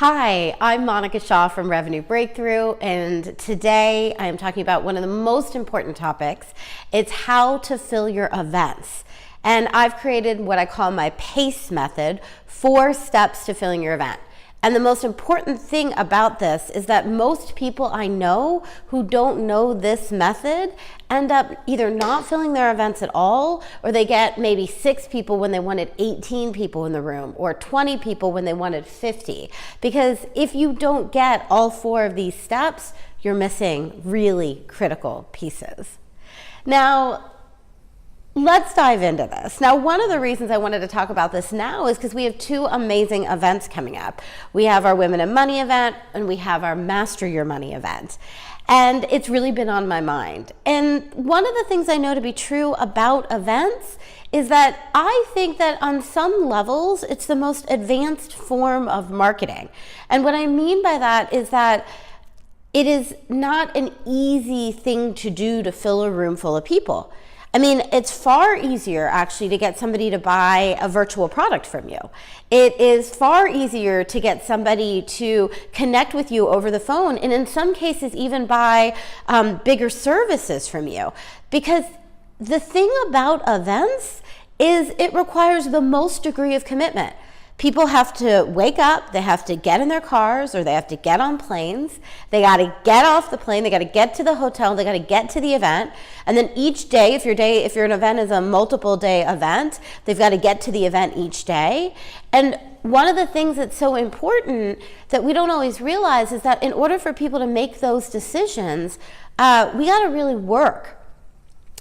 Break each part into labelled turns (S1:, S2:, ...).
S1: Hi, I'm Monica Shah from Revenue Breakthrough, and today I am talking about one of the most important topics. It's how to fill your events. And I've created what I call my PACE method, 4 steps to filling your event. And the most important thing about this is that most people I know who don't know this method end up either not filling their events at all, or they get maybe 6 people when they wanted 18 people in the room, or 20 people when they wanted 50. Because if you don't get all 4 of these steps, you're missing really critical pieces. Now, let's dive into this. Now, one of the reasons I wanted to talk about this now is because we have 2 amazing events coming up. We have our Women in Money event, and we have our Master Your Money event. And it's really been on my mind. And one of the things I know to be true about events is that I think that on some levels, it's the most advanced form of marketing. And what I mean by that is that it is not an easy thing to do to fill a room full of people. I mean, it's far easier actually to get somebody to buy a virtual product from you. It is far easier to get somebody to connect with you over the phone, and in some cases even buy bigger services from you. Because the thing about events is it requires the most degree of commitment. People have to wake up, they have to get in their cars, or they have to get on planes. They got to get off the plane, they got to get to the hotel, they got to get to the event. And then each day, if your event is a multiple day event, they've got to get to the event each day. And one of the things that's so important that we don't always realize is that in order for people to make those decisions, we got to really work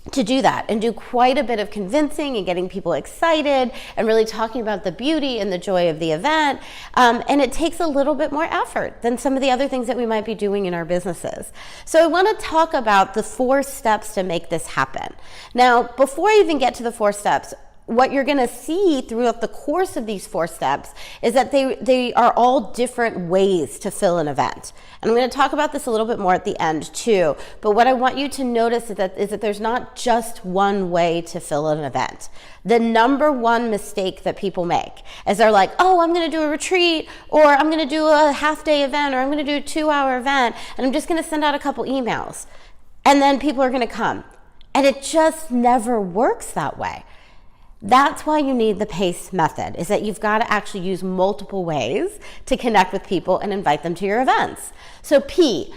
S1: to do that and do quite a bit of convincing and getting people excited and really talking about the beauty and the joy of the event. And it takes a little bit more effort than some of the other things that we might be doing in our businesses. So I want to talk about the 4 steps to make this happen. Now, before I even get to the 4 steps, what you're going to see throughout the course of these 4 steps is that they are all different ways to fill an event. And I'm going to talk about this a little bit more at the end too. But what I want you to notice is that there's not just one way to fill an event. The number one mistake that people make is they're like, oh, I'm going to do a retreat, or I'm going to do a half-day event, or I'm going to do a 2-hour event, and I'm just going to send out a couple emails. And then people are going to come. And it just never works that way. That's why you need the PACE method, is that you've got to actually use multiple ways to connect with people and invite them to your events. So P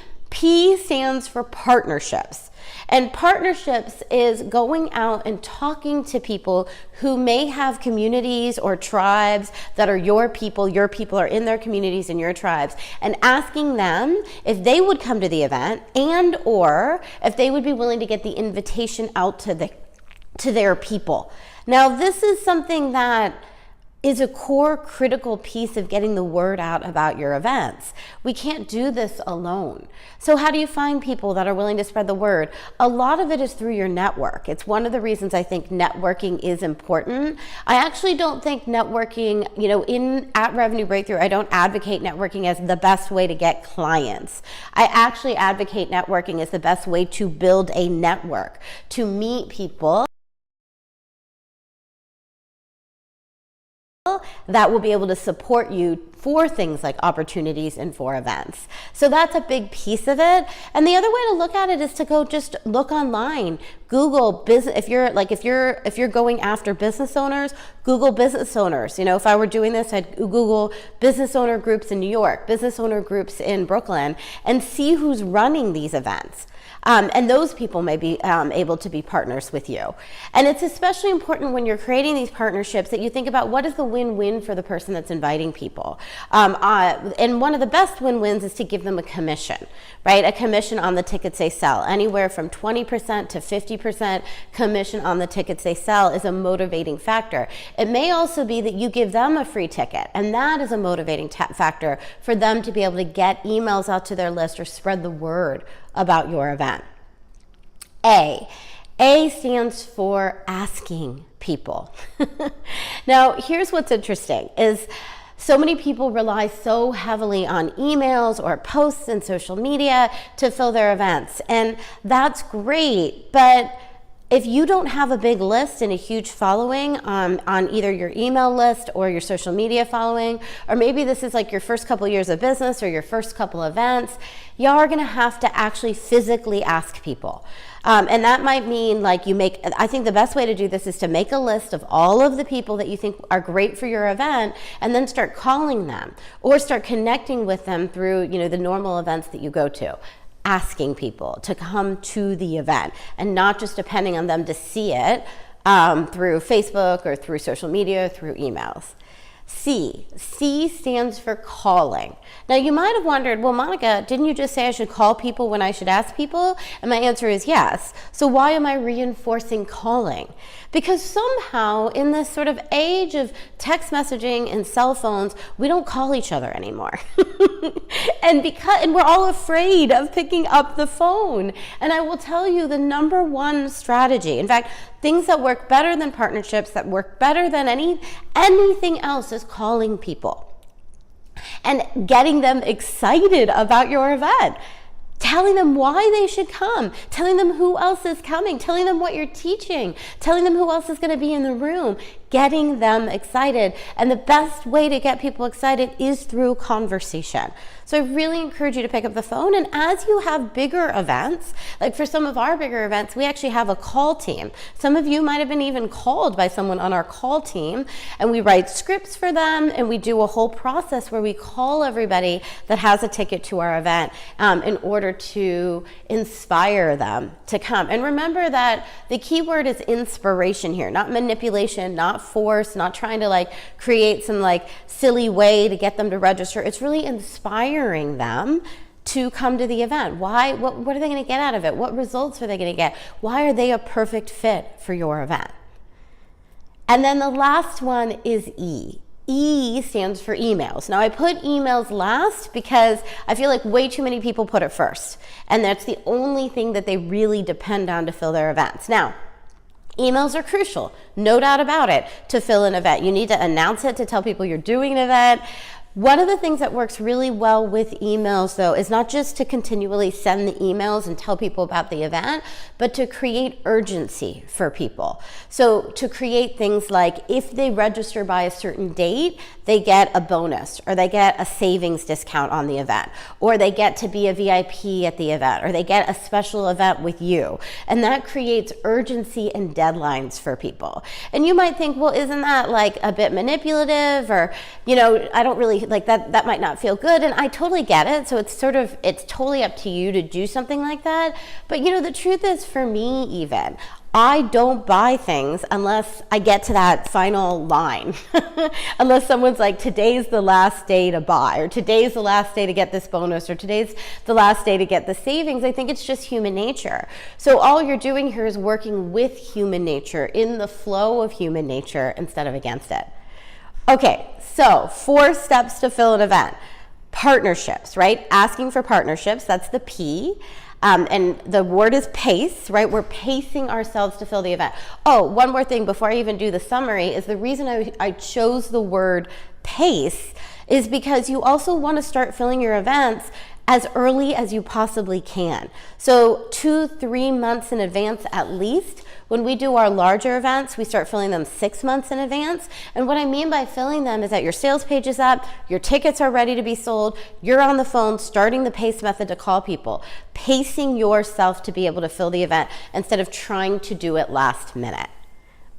S1: stands for partnerships. And partnerships is going out and talking to people who may have communities or tribes that are your people are in their communities and your tribes, and asking them if they would come to the event and or if they would be willing to get the invitation out to their people. Now, this is something that is a core critical piece of getting the word out about your events. We can't do this alone. So how do you find people that are willing to spread the word? A lot of it is through your network. It's one of the reasons I think networking is important. I actually don't think networking, at Revenue Breakthrough, I don't advocate networking as the best way to get clients. I actually advocate networking as the best way to build a network, to meet people that will be able to support you for things like opportunities and for events. So that's a big piece of it. And the other way to look at it is to go just look online. Google business. If you're going after business owners, Google business owners. If I were doing this, I'd Google business owner groups in New York, business owner groups in Brooklyn, and see who's running these events. And those people may be able to be partners with you. And it's especially important when you're creating these partnerships that you think about what is the win-win for the person that's inviting people. And one of the best win-wins is to give them a commission, right? A commission on the tickets they sell. Anywhere from 20% to 50% commission on the tickets they sell is a motivating factor. It may also be that you give them a free ticket, and that is a motivating factor for them to be able to get emails out to their list or spread the word about your event. A stands for asking people. Now, here's what's interesting is so many people rely so heavily on emails or posts and social media to fill their events, and that's great, but If you don't have a big list and a huge following on either your email list or your social media following, or maybe this is like your first couple years of business or your first couple events, you are gonna have to actually physically ask people. And that might mean like I think the best way to do this is to make a list of all of the people that you think are great for your event and then start calling them or start connecting with them through, the normal events that you go to. Asking people to come to the event and not just depending on them to see it through Facebook or through social media, or through emails. C stands for calling. Now you might have wondered, well, Monica, didn't you just say I should call people when I should ask people? And my answer is yes. So why am I reinforcing calling? Because somehow in this sort of age of text messaging and cell phones, we don't call each other anymore. and we're all afraid of picking up the phone. And I will tell you the number one strategy, in fact, things that work better than partnerships, that work better than anything else, is calling people and getting them excited about your event. Telling them why they should come, telling them who else is coming, telling them what you're teaching, telling them who else is going to be in the room, getting them excited. And the best way to get people excited is through conversation. So I really encourage you to pick up the phone. And as you have bigger events, like for some of our bigger events, we actually have a call team. Some of you might have been even called by someone on our call team, and we write scripts for them, and we do a whole process where we call everybody that has a ticket to our event in order to inspire them to come. And remember that the key word is inspiration here, not manipulation, not force, not trying to create some silly way to get them to register. It's really inspiring them to come to the event. Why? What are they going to get out of it? What results are they going to get? Why are they a perfect fit for your event? And then the last one is E. E stands for emails. Now I put emails last because I feel like way too many people put it first. And that's the only thing that they really depend on to fill their events. Now, emails are crucial, no doubt about it, to fill an event. You need to announce it to tell people you're doing an event. One of the things that works really well with emails, though, is not just to continually send the emails and tell people about the event, but to create urgency for people. So to create things like if they register by a certain date, they get a bonus, or they get a savings discount on the event, or they get to be a VIP at the event, or they get a special event with you. And that creates urgency and deadlines for people. And you might think, well, isn't that a bit manipulative, or, I don't really that might not feel good. And I totally get it. So it's totally up to you to do something like that. But the truth is, for me even, I don't buy things unless I get to that final line. Unless someone's like, today's the last day to buy, or today's the last day to get this bonus, or today's the last day to get the savings. I think it's just human nature. So all you're doing here is working with human nature, in the flow of human nature instead of against it. Okay, so 4 steps to fill an event. Partnerships, right? Asking for partnerships, that's the P. And the word is pace, right? We're pacing ourselves to fill the event. Oh, one more thing before I even do the summary is the reason I chose the word pace is because you also want to start filling your events as early as you possibly can. So 2-3 months in advance at least. When we do our larger events, we start filling them 6 months in advance. And what I mean by filling them is that your sales page is up, your tickets are ready to be sold, you're on the phone starting the pace method to call people, pacing yourself to be able to fill the event instead of trying to do it last minute.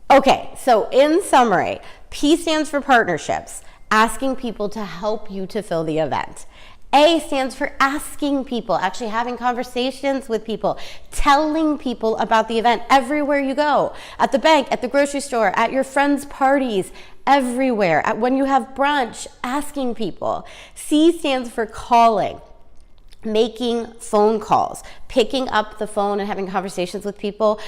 S1: Okay, so in summary, P stands for partnerships, asking people to help you to fill the event. A stands for asking people, actually having conversations with people, telling people about the event everywhere you go, at the bank, at the grocery store, at your friends' parties, everywhere, when you have brunch, asking people. C stands for calling, making phone calls, picking up the phone and having conversations with people.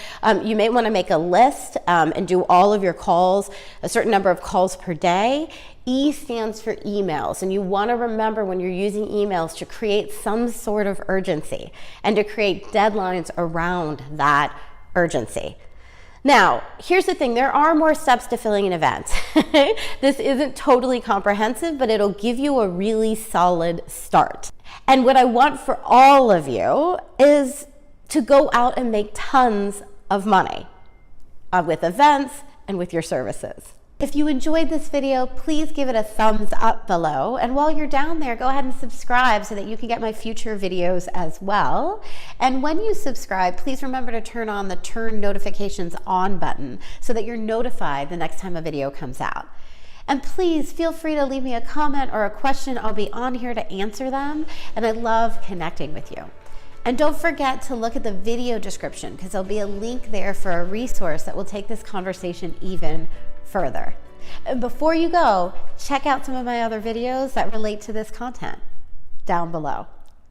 S1: You may want to make a list and do all of your calls, a certain number of calls per day. E stands for emails, and you want to remember when you're using emails to create some sort of urgency and to create deadlines around that urgency. Now, here's the thing, there are more steps to filling an event. This isn't totally comprehensive, but it'll give you a really solid start. And what I want for all of you is to go out and make tons of money. with events and with your services. If you enjoyed this video, please give it a thumbs up below. And while you're down there, go ahead and subscribe so that you can get my future videos as well. And when you subscribe, please remember to turn on the turn notifications on button so that you're notified the next time a video comes out. And please feel free to leave me a comment or a question. I'll be on here to answer them. And I love connecting with you. And don't forget to look at the video description because there'll be a link there for a resource that will take this conversation even further. And before you go, check out some of my other videos that relate to this content down below.